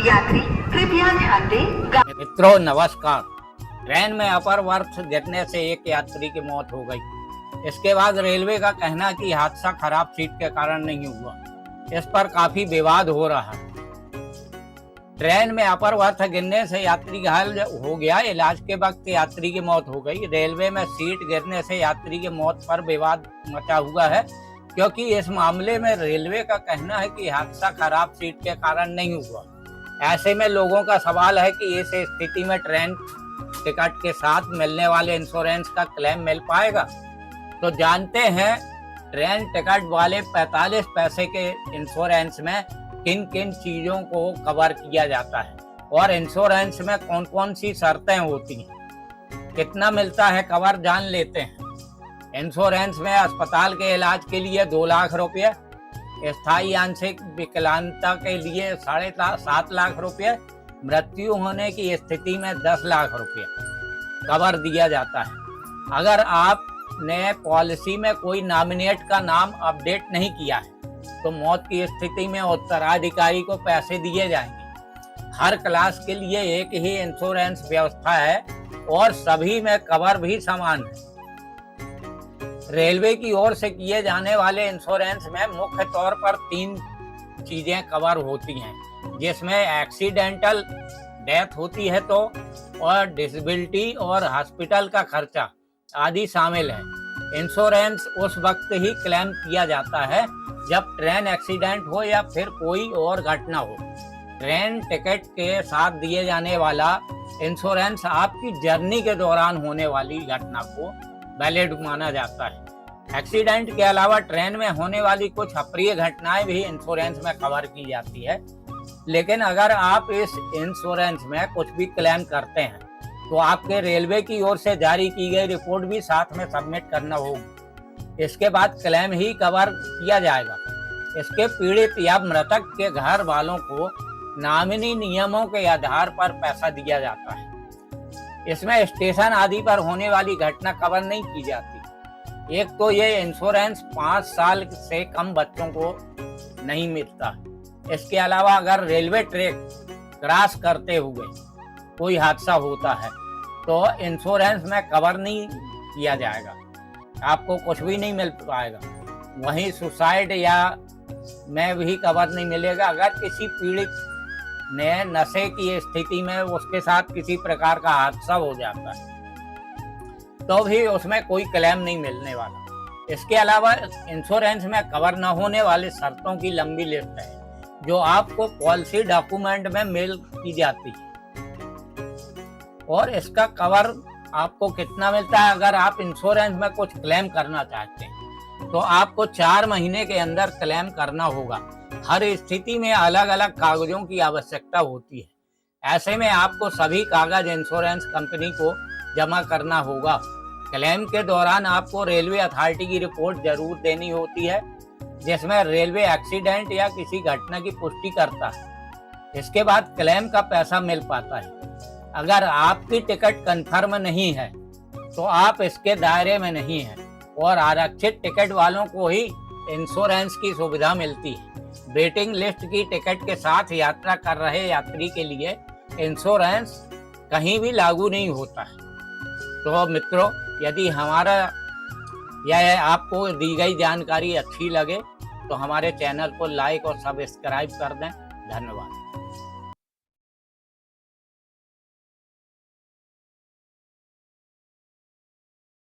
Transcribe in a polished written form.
यात्री कृपया ध्यान दें। मित्रों नमस्कार। ट्रेन में अपर बर्थ गिरने से एक यात्री की मौत हो गई। इसके बाद रेलवे का कहना कि हादसा खराब सीट के कारण नहीं हुआ। इस पर काफी विवाद हो रहा है। ट्रेन में अपर बर्थ गिरने से यात्री घायल हो गया। इलाज के वक्त यात्री की मौत हो गई। रेलवे में सीट गिरने से यात्री की मौत पर विवाद मचा हुआ है, क्योंकि इस मामले में रेलवे का कहना है कि हादसा खराब सीट के कारण नहीं हुआ। ऐसे में लोगों का सवाल है कि इस स्थिति में ट्रेन टिकट के साथ मिलने वाले इंश्योरेंस का क्लेम मिल पाएगा। तो जानते हैं ट्रेन टिकट वाले 45 पैसे के इंश्योरेंस में किन किन चीजों को कवर किया जाता है और इंश्योरेंस में कौन कौन सी शर्तें होती हैं, कितना मिलता है कवर, जान लेते हैं। इंश्योरेंस में अस्पताल के इलाज के लिए 2 लाख रुपये, स्थायी आंशिक विकलांगता के लिए 7.5 लाख रुपये, मृत्यु होने की स्थिति में 10 लाख रुपये कवर दिया जाता है। अगर आपने पॉलिसी में कोई नॉमिनेट का नाम अपडेट नहीं किया है तो मौत की स्थिति में उत्तराधिकारी को पैसे दिए जाएंगे। हर क्लास के लिए एक ही इंश्योरेंस व्यवस्था है और सभी में कवर भी समान है। रेलवे की ओर से किए जाने वाले इंश्योरेंस में मुख्य तौर पर 3 चीजें कवर होती हैं, जिसमें एक्सीडेंटल डेथ होती है तो और डिसेबिलिटी और हॉस्पिटल का खर्चा आदि शामिल है। इंश्योरेंस उस वक्त ही क्लेम किया जाता है जब ट्रेन एक्सीडेंट हो या फिर कोई और घटना हो। ट्रेन टिकट के साथ दिए जाने वाला इंश्योरेंस आपकी जर्नी के दौरान होने वाली घटना को वैलिड माना जाता है। एक्सीडेंट के अलावा ट्रेन में होने वाली कुछ अप्रिय घटनाएं भी इंश्योरेंस में कवर की जाती है, लेकिन अगर आप इस इंश्योरेंस में कुछ भी क्लेम करते हैं तो आपके रेलवे की ओर से जारी की गई रिपोर्ट भी साथ में सबमिट करना होगी। इसके बाद क्लेम ही कवर किया जाएगा। इसके पीड़ित या मृतक के घर वालों को नामिनी नियमों के आधार पर पैसा दिया जाता है। इसमें स्टेशन आदि पर होने वाली घटना कवर नहीं की जाती। एक तो ये इंश्योरेंस 5 साल से कम बच्चों को नहीं मिलता। इसके अलावा अगर रेलवे ट्रैक क्रॉस करते हुए कोई हादसा होता है तो इंश्योरेंस में कवर नहीं किया जाएगा, आपको कुछ भी नहीं मिल पाएगा। वहीं सुसाइड या में भी कवर नहीं मिलेगा। अगर किसी पीड़ित ने नशे की स्थिति में उसके साथ किसी प्रकार का हादसा हो जाता है तो भी उसमें कोई क्लेम नहीं मिलने वाला। इसके अलावा इंश्योरेंस में कवर न होने वाले शर्तों की लंबी लिस्ट है जो आपको पॉलिसी डॉक्यूमेंट में मेल की जाती है और इसका कवर आपको कितना मिलता है। अगर आप इंश्योरेंस में कुछ क्लेम करना चाहते हैं तो आपको 4 महीने के अंदर क्लेम करना होगा। हर स्थिति में अलग अलग कागजों की आवश्यकता होती है। ऐसे में आपको सभी कागज इंश्योरेंस कंपनी को जमा करना होगा। क्लेम के दौरान आपको रेलवे अथॉरिटी की रिपोर्ट जरूर देनी होती है जिसमें रेलवे एक्सीडेंट या किसी घटना की पुष्टि करता है। इसके बाद क्लेम का पैसा मिल पाता है। अगर आपकी टिकट कंफर्म नहीं है तो आप इसके दायरे में नहीं हैं और आरक्षित टिकट वालों को ही इंश्योरेंस की सुविधा मिलती है। वेटिंग लिस्ट की टिकट के साथ यात्रा कर रहे यात्री के लिए इंश्योरेंस कहीं भी लागू नहीं होता है। तो मित्रों, यदि हमारा यह आपको दी गई जानकारी अच्छी लगे तो हमारे चैनल को लाइक और सब्सक्राइब कर दें। धन्यवाद।